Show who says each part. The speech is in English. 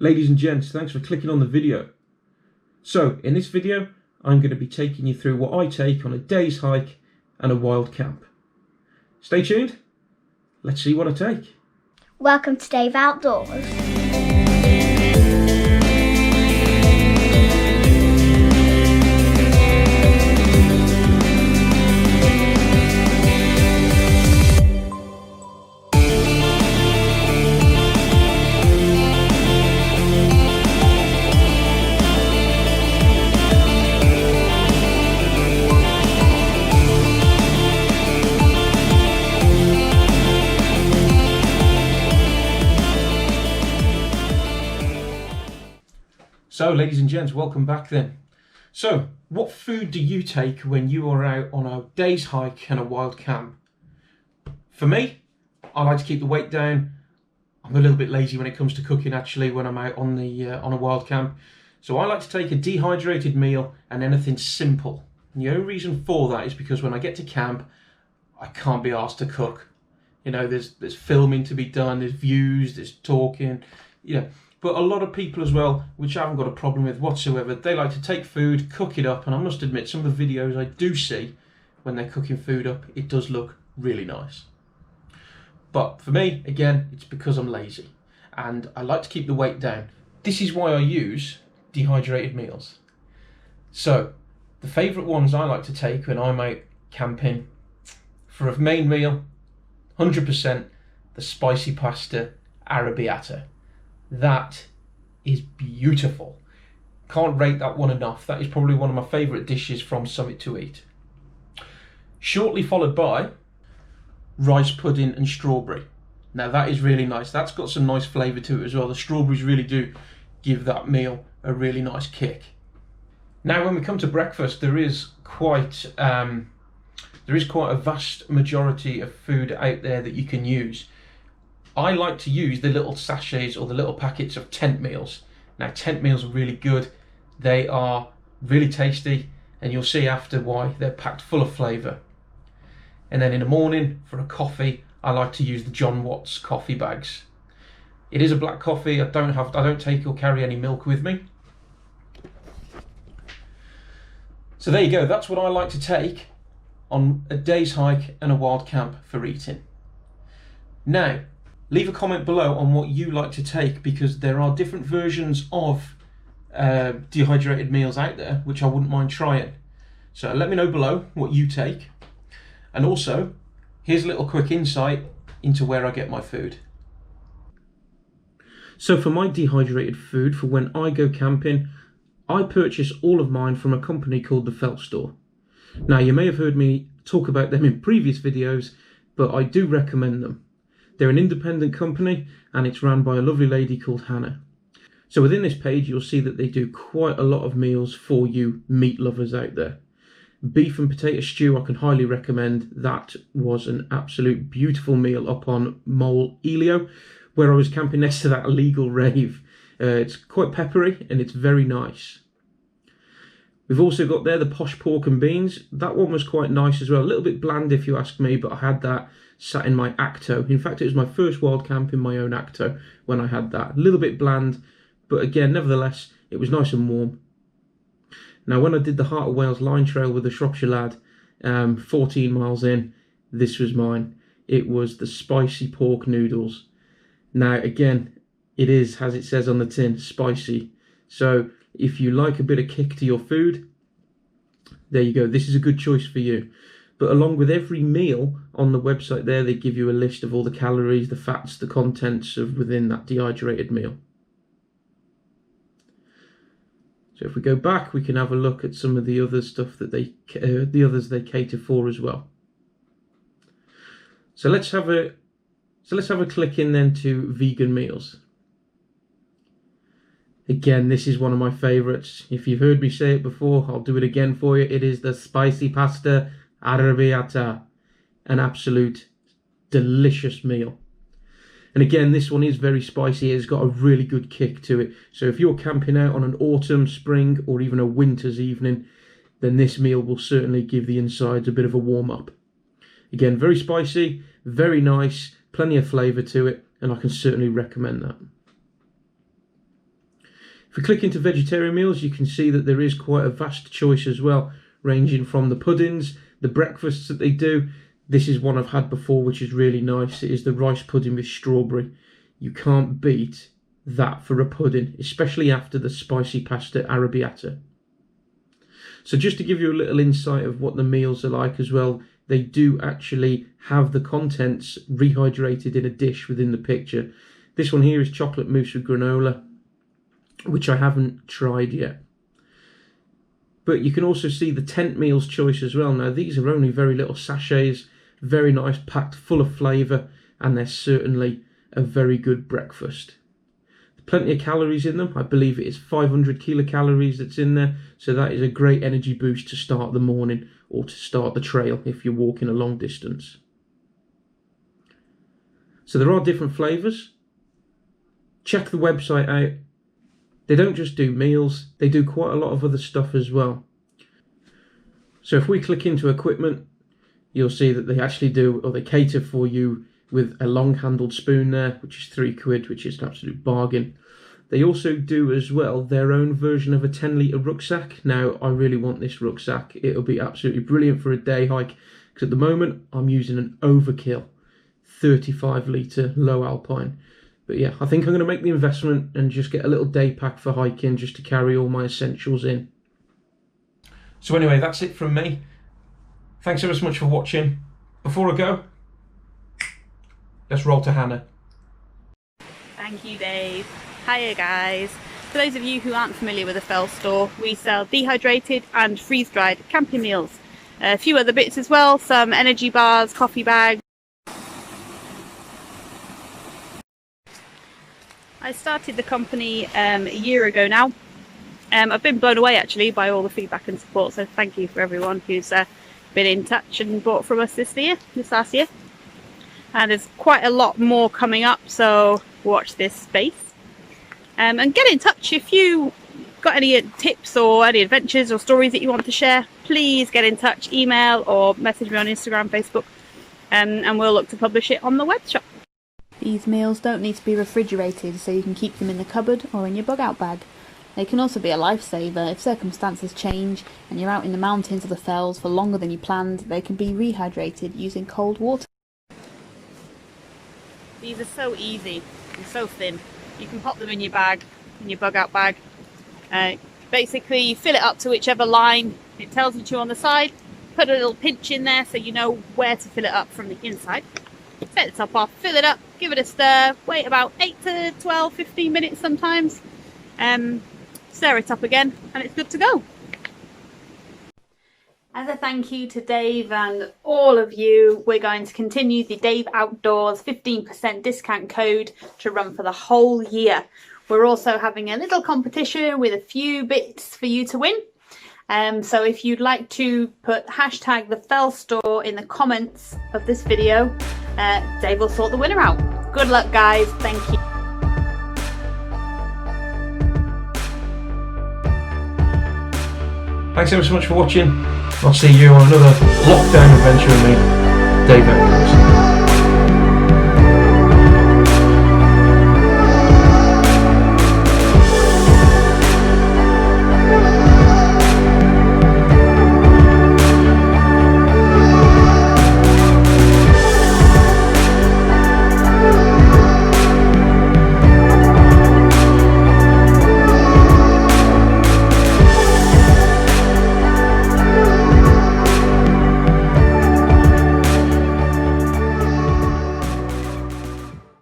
Speaker 1: Ladies and gents, thanks for clicking on the video. So, in this video, I'm going to be taking you through what I take on a day's hike and a wild camp. Stay tuned, let's see what I take.
Speaker 2: Welcome to Dave Outdoors.
Speaker 1: So, ladies and gents, welcome back then. So, what food do you take when you are out on a day's hike and a wild camp? For me, I like to keep the weight down. I'm a little bit lazy when it comes to cooking actually when I'm out on a wild camp. So I like to take a dehydrated meal and anything simple. And the only reason for that is because when I get to camp, I can't be asked to cook. You know, there's filming to be done, there's views, there's talking, you know. But a lot of people as well, which I haven't got a problem with whatsoever, they like to take food, cook it up, and I must admit some of the videos I do see when they're cooking food up, it does look really nice. But for me, again, it's because I'm lazy and I like to keep the weight down. This is why I use dehydrated meals. So, the favourite ones I like to take when I'm out camping for a main meal, 100% the spicy pasta arrabbiata. That is beautiful. Can't rate that one enough. That is probably one of my favourite dishes from Summit to Eat. Shortly followed by rice pudding and strawberry. Now that is really nice. That's got some nice flavour to it as well. The strawberries really do give that meal a really nice kick. Now when we come to breakfast, there is quite a vast majority of food out there that you can use. I like to use the little sachets or the little packets of tent meals. Now tent meals are really good. They are really tasty and you'll see after why. They're packed full of flavour. And then in the morning for a coffee, I like to use the John Watts coffee bags. It is a black coffee. I don't take or carry any milk with me. So there you go. That's what I like to take on a day's hike and a wild camp for eating. Now, leave a comment below on what you like to take because there are different versions of dehydrated meals out there which I wouldn't mind trying. So let me know below what you take. And also, here's a little quick insight into where I get my food. So for my dehydrated food, for when I go camping, I purchase all of mine from a company called the fellstore. Now you may have heard me talk about them in previous videos, but I do recommend them. They're an independent company and it's run by a lovely lady called Hannah. So within this page, you'll see that they do quite a lot of meals for you meat lovers out there. Beef and potato stew, I can highly recommend. That was an absolute beautiful meal up on Mole Elio, where I was camping next to that illegal rave. It's quite peppery and it's very nice. We've also got there the posh pork and beans. That one was quite nice as well. A little bit bland if you ask me, but I had that sat in my Acto. In fact, it was my first wild camp in my own Acto when I had that. A little bit bland, but again, nevertheless, it was nice and warm. Now, when I did the Heart of Wales line trail with the Shropshire lad, 14 miles in, this was mine. It was the spicy pork noodles. Now, again, it is, as it says on the tin, spicy. So, if you like a bit of kick to your food, there you go. This is a good choice for you. But along with every meal on the website there, they give you a list of all the calories, the fats, the contents of within that dehydrated meal. So if we go back, we can have a look at some of the other stuff that the others they cater for as well. So let's have a click in then to vegan meals. Again, this is one of my favourites. If you've heard me say it before, I'll do it again for you. It is the spicy pasta arrabbiata, an absolute delicious meal. And again, this one is very spicy. It's got a really good kick to it. So if you're camping out on an autumn, spring, or even a winter's evening, then this meal will certainly give the insides a bit of a warm up. Again, very spicy, very nice, plenty of flavour to it, and I can certainly recommend that. If we click into vegetarian meals, you can see that there is quite a vast choice as well, ranging from the puddings, the breakfasts that they do. This is one I've had before, which is really nice. It is the rice pudding with strawberry. You can't beat that for a pudding, especially after the spicy pasta arrabbiata. So just to give you a little insight of what the meals are like as well, they do actually have the contents rehydrated in a dish within the picture. This one here is chocolate mousse with granola, which I haven't tried yet. But you can also see the tent meals choice as well. Now these are only very little sachets, very nice, packed full of flavour, and they're certainly a very good breakfast. Plenty of calories in them. I believe it is 500 kilocalories that's in there, so that is a great energy boost to start the morning or to start the trail if you're walking a long distance. So there are different flavours. Check the website out. They don't just do meals, they do quite a lot of other stuff as well. So if we click into equipment, you'll see that they actually do, or they cater for you with a long-handled spoon there, which is £3, which is an absolute bargain. They also do as well their own version of a 10-litre rucksack. Now, I really want this rucksack. It'll be absolutely brilliant for a day hike, because at the moment, I'm using an overkill 35-litre low alpine. But yeah, I think I'm going to make the investment and just get a little day pack for hiking, just to carry all my essentials in. So anyway, that's it from me. Thanks ever so much for watching. Before I go, let's roll to Hannah.
Speaker 3: Thank you, Dave. Hiya guys. For those of you who aren't familiar with the fellstore, we sell dehydrated and freeze-dried camping meals. A few other bits as well, some energy bars, coffee bags. I started the company a year ago now. I've been blown away actually by all the feedback and support, so thank you for everyone who's been in touch and bought from us this last year. And there's quite a lot more coming up, so watch this space. And get in touch if you got any tips or any adventures or stories that you want to share. Please get in touch, email or message me on Instagram, Facebook, and we'll look to publish it on the web shop.
Speaker 4: These meals don't need to be refrigerated, so you can keep them in the cupboard or in your bug out bag. They can also be a lifesaver. If circumstances change and you're out in the mountains or the fells for longer than you planned, they can be rehydrated using cold water.
Speaker 3: These are so easy and so thin. You can pop them in your bag, in your bug out bag. Basically, you fill it up to whichever line it tells you to on the side. Put a little pinch in there so you know where to fill it up from the inside. Set the top off, fill it up, give it a stir, wait about 8 to 12, 15 minutes sometimes. Stir it up again and it's good to go.
Speaker 4: As a thank you to Dave and all of you, we're going to continue the Dave Outdoors 15% discount code to run for the whole year. We're also having a little competition with a few bits for you to win. So if you'd like to put hashtag the fellstore in the comments of this video, Dave will sort the winner out. Good luck guys, thank you.
Speaker 1: Thanks ever so much for watching. I'll see you on another lockdown adventure with me, Dave Outdoors.